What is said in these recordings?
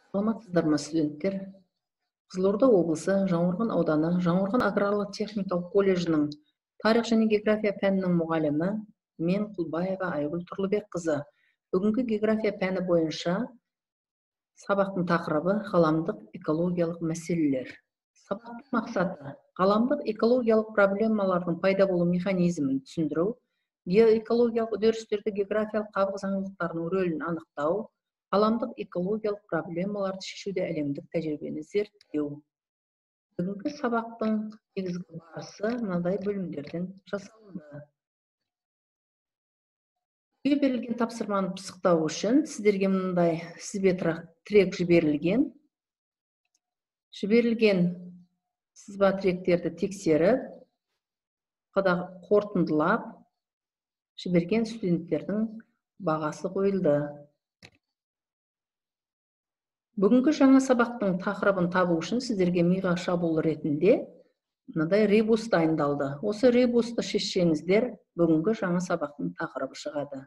Саламатсыздар ма, студенттер? Қызылорда облысы Жаңғырған ауданы Жаңғырған аграрлық техникалық колледжінің тарих және география пәнінің мұғалімі мен Құлбаева Айгүл Тұрлыбекқызы. Бүгінгі география пәні бойынша сабақтың тақырыбы ғаламдық экологиялық мәселелер. Сабақтың мақсаты ғаламдық экологиялық проблемалардың пайда болу механизмін түсіндіру, геоэкологиялық үдерістерді географиялық қабық заңдылықтарының рөлін анықтау, ғаламдық экологиялық проблемаларды шешуде әлемдік тәжірибені зерттеу. Бүгінгі сабақтың негізгі барысы мынадай бөлімдерден жасалды. Үйге берілген тапсырманы пысықтау үшін сіздерге мындай тізбе тірек жіберілген. Жіберілген сызба тіректерді тексеріп, қорытындылап, жіберген студенттердің бағасы қойылды. Бүгінгі жаңа сабақтың тақырыбын табу үшін сіздерге миға шабуыл ретінде мынадай ребус дайындалды. Осы ребусты шешсеңіздер, бүгінгі жаңа сабақтың тақырыбы шығады.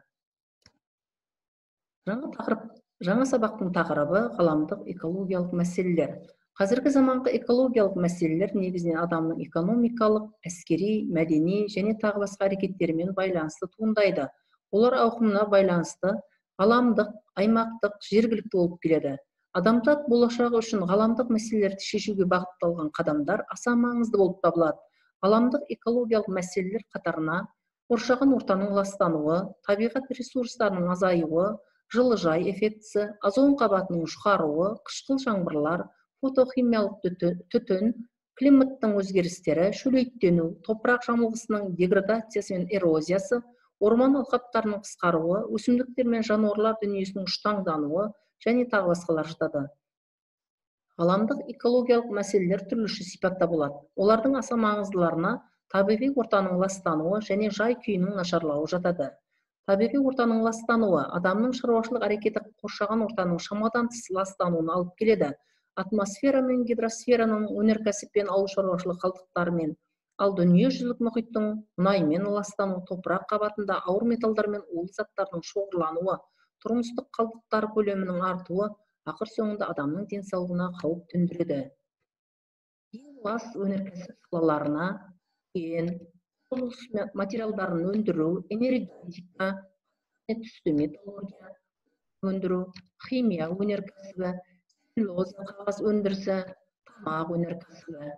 Жаңа сабақтың тақырыбы ғаламдық экологиялық мәселелер. Қазіргі заманғы экологиялық мәселелер негізінен адамның экономикалық, әскери, мәдени және тағы басқа әрекеттерімен байланысты туындайды. Олар ауқымына байланысты ғаламдық, аймақтық, жергілікті болып келеді. Адамзат болашағы үшін ғаламдық мәселелерді шешуге бағытталған қадамдар аса маңызды болып табылады. Ғаламдық экологиялық мәселелер қатарына қоршаған ортаның ластануы, табиғат ресурстарының азаюы, жылыжай эффектісі, озон қабатының шығаруы, қышқыл жаңбырлар, фотохимиялық түтін, климаттың өзгерістері, шөлейттену, топырақ жамылғысының деградациясы мен эрозиясы, орман алқаптарының қысқаруы, өсімдіктер мен жануарлар дүниесінің ұштаңдануы және тағы басқалар жатады. Ғаламдық экологиялық мәселелер түрліше сипатта болады. Олардың аса маңыздыларына табиғи ортаның ластануы және жай күйінің нашарлауы жатады. Табиғи ортаның ластануы адамның шаруашылық әрекеті қоршаған ортаның шамадан тыс ластануына алып келеді. Атмосфера мен гидросфераның өнеркәсіп пен ауыл шаруашылық қалдықтарымен, ал дүниежүзілік мұхиттың мұнаймен ластануы, топырақ қабатында ауыр металдар мен улы заттардың шоғырлануы, тұрмыстық қалдықтар көлемінің артуы ақыр соңында адамның денсаулығына қауіп төндіреді. Ең лас өнеркәсіп салаларына құрылыс материалдарын өндіру, энергетика, түсті металлургия өндіру, химия өнеркәсібі, целлюлоза қағаз өндірісі, тамақ өнеркәсібі.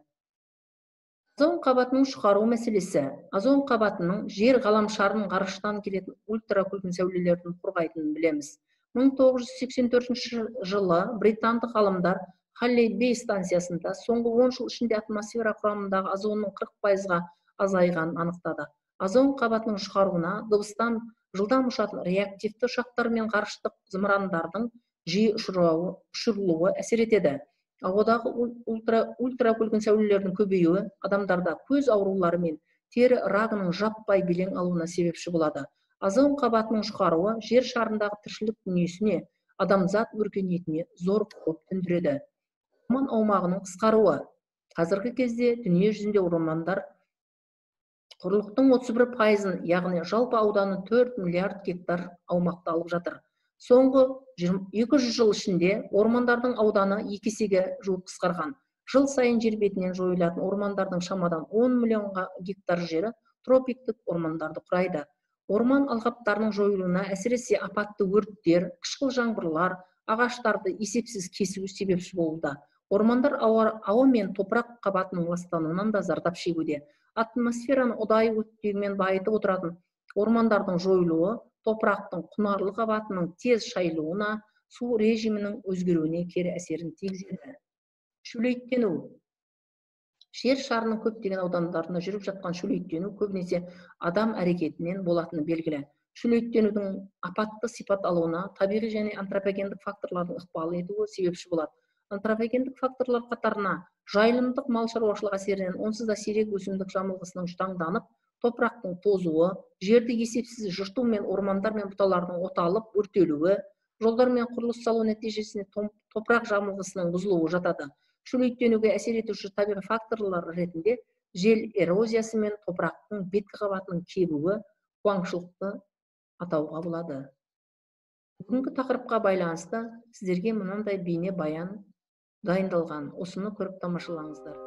Озон қабатының шығару мәселесі. Озон қабатының жер ғаламшарының ғарыштан келетін ультракүлгін сәулелердің қорғайтынын білеміз. 1984 жылы британдық ғалымдар Халлей Бей станциясында соңғы 10 жыл ішінде атмосфера құрамындағы озонның 40%-ға азайғанын анықтады. Озон қабатының шығаруына дыбыстан жылдам ұшатын реактивті ұшақтар мен ғарыштық зымырандардың жиі ұшырылуы әсер етеді. Ауадағы ультракүлгін сәулелердің көбеюі адамдарда көз аурулары мен тері рагының жаппай белең алуына себепші болады. Озон қабатының шығаруы жер шарындағы тіршілік дүниесіне, адамзат өркениетіне зор қауіп төндіреді. Орман аумағының қысқаруы. Қазіргі кезде дүние жүзінде ормандар құрлықтың 31%-ын, яғни жалпы ауданы 4 миллиард гектар аумақты алып жатыр. Соңғы 200 жыл ішінде ормандардың ауданы 2 есеге жуық қысқарған. Жыл сайын жер бетінен жойылатын ормандардың шамадан 10 миллионға гектар жері тропиктік ормандарды құрайды. Орман алқаптарының жойылуына әсіресе апатты өрттер, қышқыл жаңбырлар, ағаштарды есепсіз кесу себепші болуда. Ормандар ауа мен топырақ қабатының ластануынан да зардап шегуде. Атмосфераны ұдайы оттегімен байытып отыратын ормандардың жойылуы топырақтың құнарлы қабатының тез шайылуына, су режимінің өзгеруіне кері әсерін тигізеді. Шөлейттену. Жер шарының көптеген аудандарында жүріп жатқан шөлейттену көбінесе адам әрекетінен болатыны белгілі. Шөлейттенудің апатты сипат алуына табиғи және антропогендік факторлардың ықпал етуі себепші болады. Антропогендік факторлар қатарына жайылымдық мал шаруашылық әсерінен онсыз да сирек өсімдік жамылғысының ұштаңданып, топырақтың тозуы, жерді есепсіз жырту мен ормандар мен бұталардың оталып өртелуі, жолдар мен құрылыс салу нәтижесінде топырақ жамылғысының бұзылуы жатады. Шөлейттенуге әсер етуші табиғи факторлар ретінде жел эрозиясы мен топырақтың беткі қабатының кебуі, қуаңшылықты атауға болады. Бүгінгі тақырыпқа байланысты сіздерге мынандай бейне баян дайындалған. Осыны көріп тамашалаңыздар.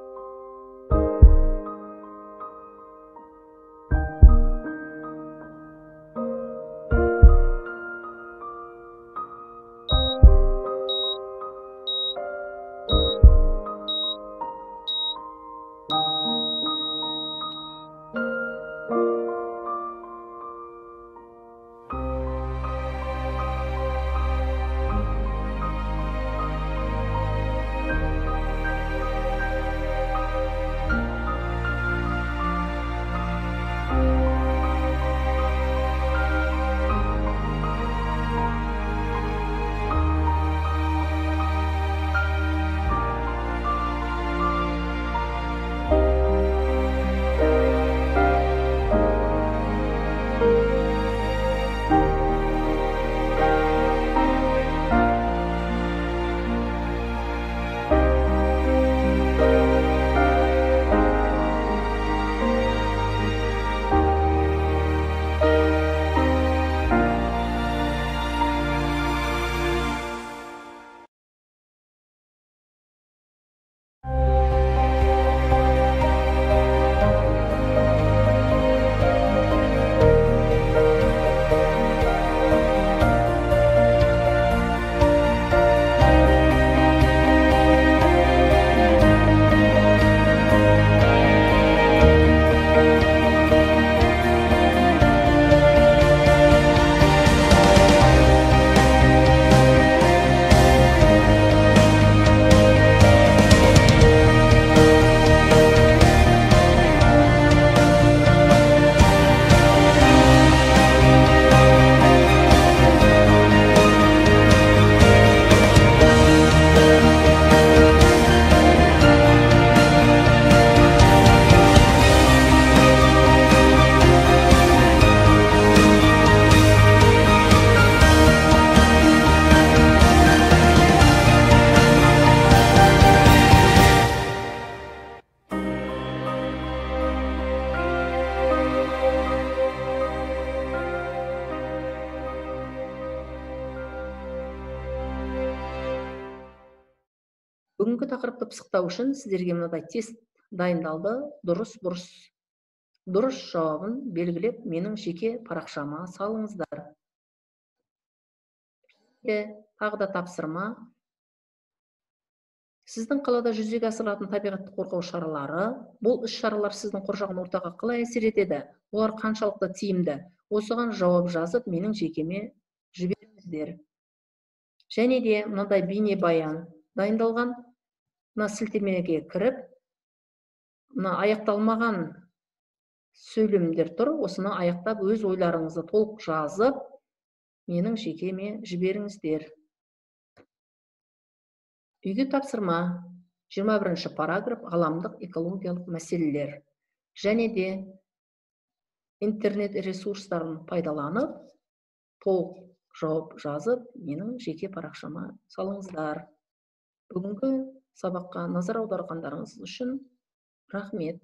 Бүгінгі тақырыпты пысықтау үшін сіздерге мынадай тест дайындалды. Дұрыс жауабын белгілеп, менің жеке парақшама салыңыздар. Тағы да тапсырма. Сіздің қалада жүзеге асырылатын табиғатты қорғау шаралары, бұл іс-шаралар сіздің қоршаған ортаға қалай әсер етеді? Олар қаншалықты тиімді? Осыған жауап жазып, менің жекеме жіберіңіздер. Және де мынадай бейне баян дайындалған. Мына сілтемеге кіріп, мына аяқталмаған сөйлемдер тұр. Осыны аяқтап, өз ойларыңызды толық жазып, менің жекеме жіберіңіздер. Үйге тапсырма. 21-ші параграф ғаламдық экологиялық мәселелер. Және де интернет ресурстарын пайдаланып, толық жауап жазып, менің жеке парақшама салыңыздар. Бүгінгі сабаққа назар аударғандарыңыз үшін рахмет.